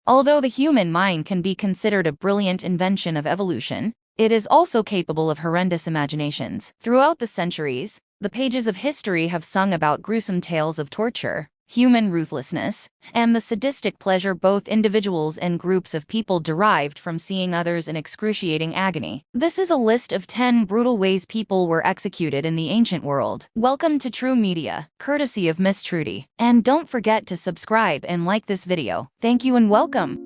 Although the human mind can be considered a brilliant invention of evolution, it is also capable of horrendous imaginations. Throughout the centuries, the pages of history have sung about gruesome tales of torture, human ruthlessness, and the sadistic pleasure both individuals and groups of people derived from seeing others in excruciating agony. This is a list of 10 brutal ways people were executed in the ancient world. Welcome to True Media, courtesy of Miss Trudy. And don't forget to subscribe and like this video. Thank you and welcome.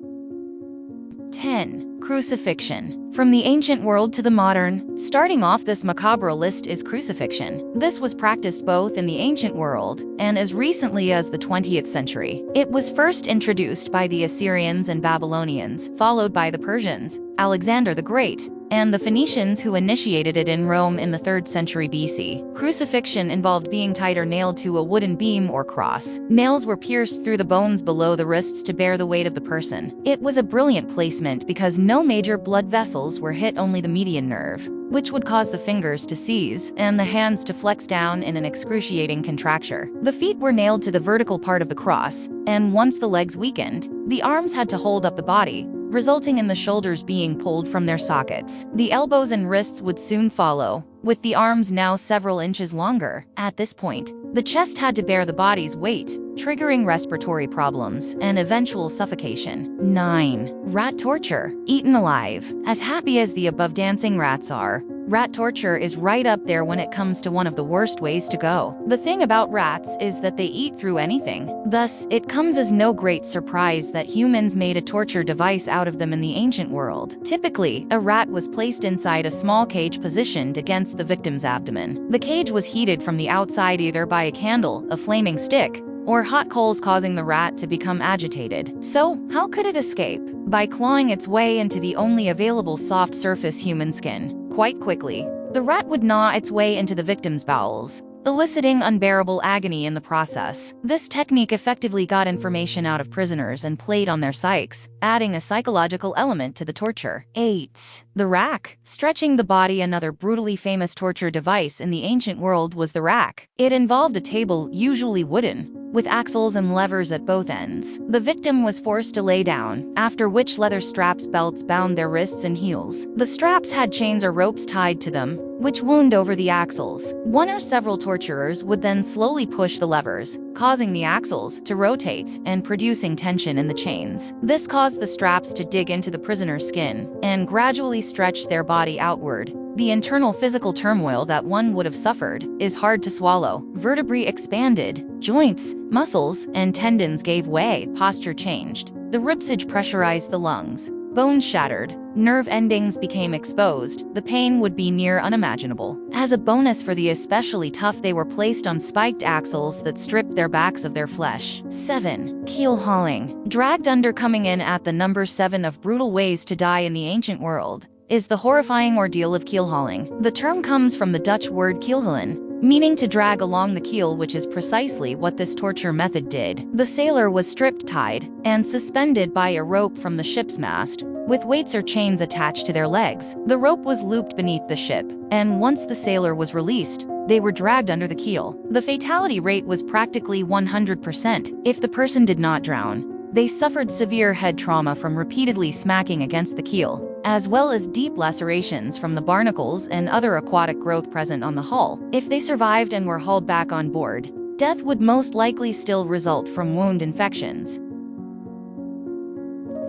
10. Crucifixion. From the ancient world to the modern, starting off this macabre list is crucifixion. This was practiced both in the ancient world and as recently as the 20th century. It was first introduced by the Assyrians and Babylonians, followed by the Persians, Alexander the Great, and the Phoenicians, who initiated it in Rome in the 3rd century BC. Crucifixion involved being tied or nailed to a wooden beam or cross. Nails were pierced through the bones below the wrists to bear the weight of the person. It was a brilliant placement because no major blood vessels were hit, only the median nerve, which would cause the fingers to seize and the hands to flex down in an excruciating contracture. The feet were nailed to the vertical part of the cross, and once the legs weakened, the arms had to hold up the body, resulting in the shoulders being pulled from their sockets. The elbows and wrists would soon follow, with the arms now several inches longer. At this point, the chest had to bear the body's weight, triggering respiratory problems and eventual suffocation. 9. Rat torture. Eaten alive. As happy as the above dancing rats are, rat torture is right up there when it comes to one of the worst ways to go. The thing about rats is that they eat through anything. Thus, it comes as no great surprise that humans made a torture device out of them in the ancient world. Typically, a rat was placed inside a small cage positioned against the victim's abdomen. The cage was heated from the outside either by a candle, a flaming stick, or hot coals, causing the rat to become agitated. So, how could it escape? By clawing its way into the only available soft surface, human skin. Quite quickly, the rat would gnaw its way into the victim's bowels, eliciting unbearable agony in the process. This technique effectively got information out of prisoners and played on their psyches, adding a psychological element to the torture. 8. The rack. Stretching the body. Another brutally famous torture device in the ancient world was the rack. It involved a table, usually wooden, with axles and levers at both ends. The victim was forced to lay down, after which leather belts bound their wrists and heels. The straps had chains or ropes tied to them, which wound over the axles. One or several torturers would then slowly push the levers, causing the axles to rotate and producing tension in the chains. This caused the straps to dig into the prisoner's skin and gradually stretch their body outward. The internal physical turmoil that one would have suffered is hard to swallow. Vertebrae expanded, joints, muscles, and tendons gave way, posture changed. The ribsage pressurized the lungs, bones shattered, nerve endings became exposed. The pain would be near unimaginable. As a bonus for the especially tough, they were placed on spiked axles that stripped their backs of their flesh. 7. Keelhauling. Dragged under. Coming in at the number 7 of brutal ways to die in the ancient world is the horrifying ordeal of keelhauling. The term comes from the Dutch word keelhaulen, meaning to drag along the keel, which is precisely what this torture method did. The sailor was stripped, tied, and suspended by a rope from the ship's mast, with weights or chains attached to their legs. The rope was looped beneath the ship, and once the sailor was released, they were dragged under the keel. The fatality rate was practically 100%. If the person did not drown, they suffered severe head trauma from repeatedly smacking against the keel, as well as deep lacerations from the barnacles and other aquatic growth present on the hull. If they survived and were hauled back on board, death would most likely still result from wound infections.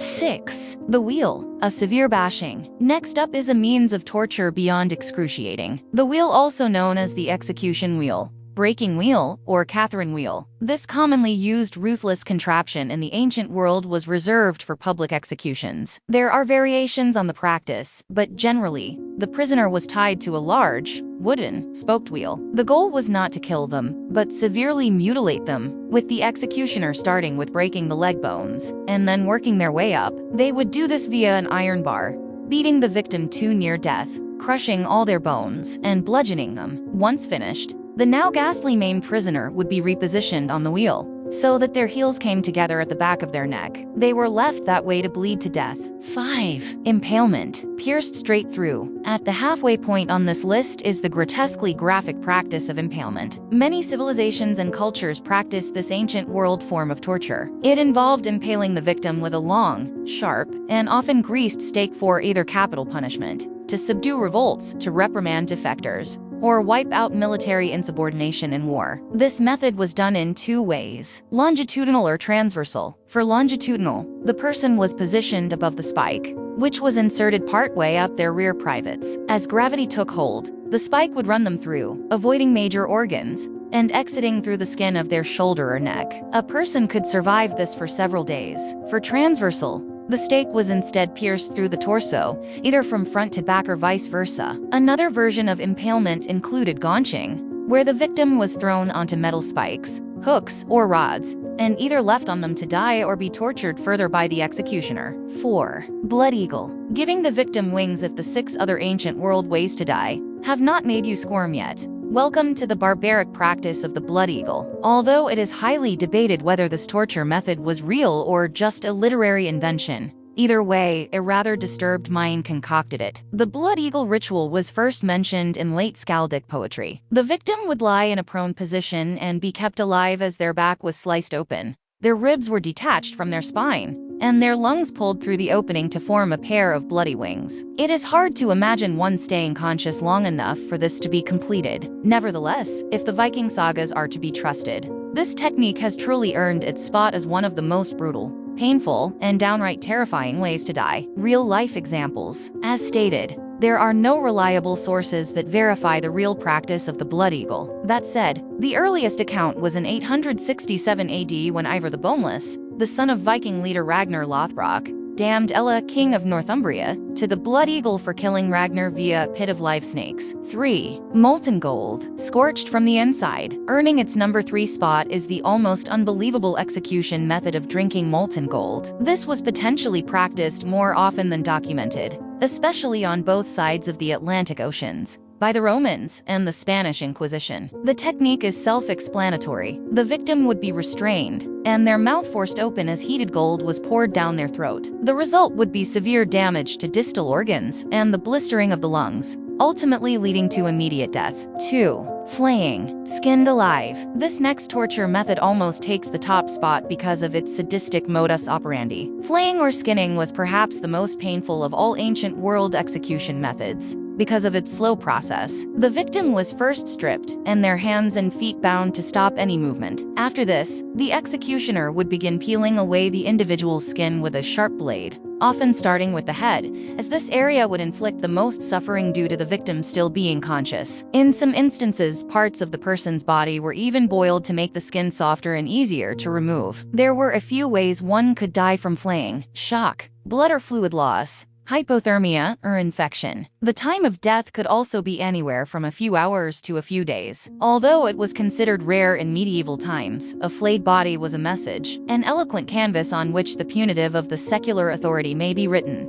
6. The wheel. A severe bashing. Next up is a means of torture beyond excruciating. The wheel, also known as the execution wheel, breaking wheel, or Catherine wheel. This commonly used ruthless contraption in the ancient world was reserved for public executions. There are variations on the practice, but generally, the prisoner was tied to a large, wooden, spoked wheel. The goal was not to kill them, but severely mutilate them, with the executioner starting with breaking the leg bones, and then working their way up. They would do this via an iron bar, beating the victim to near death, crushing all their bones, and bludgeoning them. Once finished, the now ghastly maimed prisoner would be repositioned on the wheel, so that their heels came together at the back of their neck. They were left that way to bleed to death. 5. Impalement. Pierced straight through. At the halfway point on this list is the grotesquely graphic practice of impalement. Many civilizations and cultures practiced this ancient world form of torture. It involved impaling the victim with a long, sharp, and often greased stake for either capital punishment, to subdue revolts, to reprimand defectors, or wipe out military insubordination in war. This method was done in 2 ways: longitudinal or transversal. For longitudinal, the person was positioned above the spike, which was inserted partway up their rear privates. As gravity took hold, the spike would run them through, avoiding major organs, and exiting through the skin of their shoulder or neck. A person could survive this for several days. For transversal, the stake was instead pierced through the torso, either from front to back or vice versa. Another version of impalement included gaunching, where the victim was thrown onto metal spikes, hooks, or rods, and either left on them to die or be tortured further by the executioner. 4. Blood eagle. Giving the victim wings if the 6 other ancient world ways to die have not made you squirm yet. Welcome to the barbaric practice of the blood eagle. Although it is highly debated whether this torture method was real or just a literary invention, either way, a rather disturbed mind concocted it. The blood eagle ritual was first mentioned in late skaldic poetry. The victim would lie in a prone position and be kept alive as their back was sliced open. Their ribs were detached from their spine, and their lungs pulled through the opening to form a pair of bloody wings. It is hard to imagine one staying conscious long enough for this to be completed. Nevertheless, if the Viking sagas are to be trusted, this technique has truly earned its spot as one of the most brutal, painful, and downright terrifying ways to die. Real-life examples. As stated, there are no reliable sources that verify the real practice of the blood eagle. That said, the earliest account was in 867 AD when Ivar the Boneless, the son of Viking leader Ragnar Lothbrok, damned Ella, king of Northumbria, to the blood eagle for killing Ragnar via a pit of live snakes. 3. Molten gold. Scorched from the inside. Earning its number 3 spot is the almost unbelievable execution method of drinking molten gold. This was potentially practiced more often than documented, especially on both sides of the Atlantic Oceans, by the Romans and the Spanish Inquisition. The technique is self-explanatory. The victim would be restrained, and their mouth forced open as heated gold was poured down their throat. The result would be severe damage to distal organs and the blistering of the lungs, ultimately leading to immediate death. 2. Flaying. Skinned alive. This next torture method almost takes the top spot because of its sadistic modus operandi. Flaying or skinning was perhaps the most painful of all ancient world execution methods, because of its slow process. The victim was first stripped, and their hands and feet bound to stop any movement. After this, the executioner would begin peeling away the individual's skin with a sharp blade, often starting with the head, as this area would inflict the most suffering due to the victim still being conscious. In some instances, parts of the person's body were even boiled to make the skin softer and easier to remove. There were a few ways one could die from flaying: shock, blood or fluid loss, hypothermia, or infection. The time of death could also be anywhere from a few hours to a few days. Although it was considered rare in medieval times, a flayed body was a message, an eloquent canvas on which the punitive of the secular authority may be written.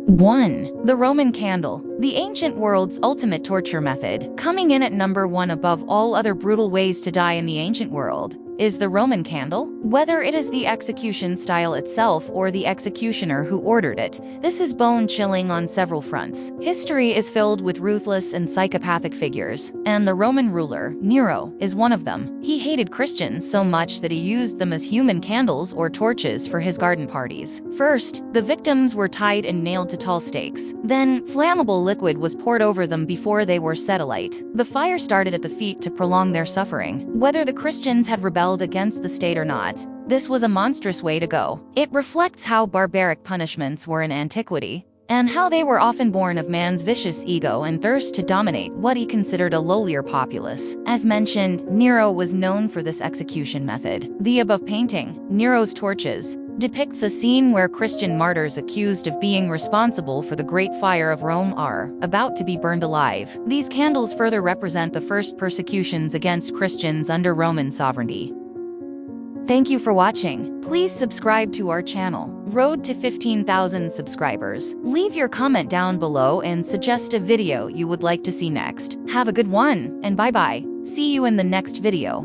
1. The Roman candle. The ancient world's ultimate torture method, coming in at number 1 above all other brutal ways to die in the ancient world, is the Roman candle. Whether it is the execution style itself or the executioner who ordered it, this is bone-chilling on several fronts. History is filled with ruthless and psychopathic figures, and the Roman ruler, Nero, is one of them. He hated Christians so much that he used them as human candles or torches for his garden parties. First, the victims were tied and nailed to tall stakes. Then, flammable liquid was poured over them before they were set alight. The fire started at the feet to prolong their suffering. Whether the Christians had rebelled against the state or not, this was a monstrous way to go. It reflects how barbaric punishments were in antiquity, and how they were often born of man's vicious ego and thirst to dominate what he considered a lowlier populace. As mentioned, Nero was known for this execution method. The above painting, Nero's Torches, depicts a scene where Christian martyrs accused of being responsible for the Great Fire of Rome are about to be burned alive. These candles further represent the first persecutions against Christians under Roman sovereignty. Thank you for watching. Please subscribe to our channel, Road to 15,000 subscribers. Leave your comment down below and suggest a video you would like to see next. Have a good one, and bye-bye. See you in the next video.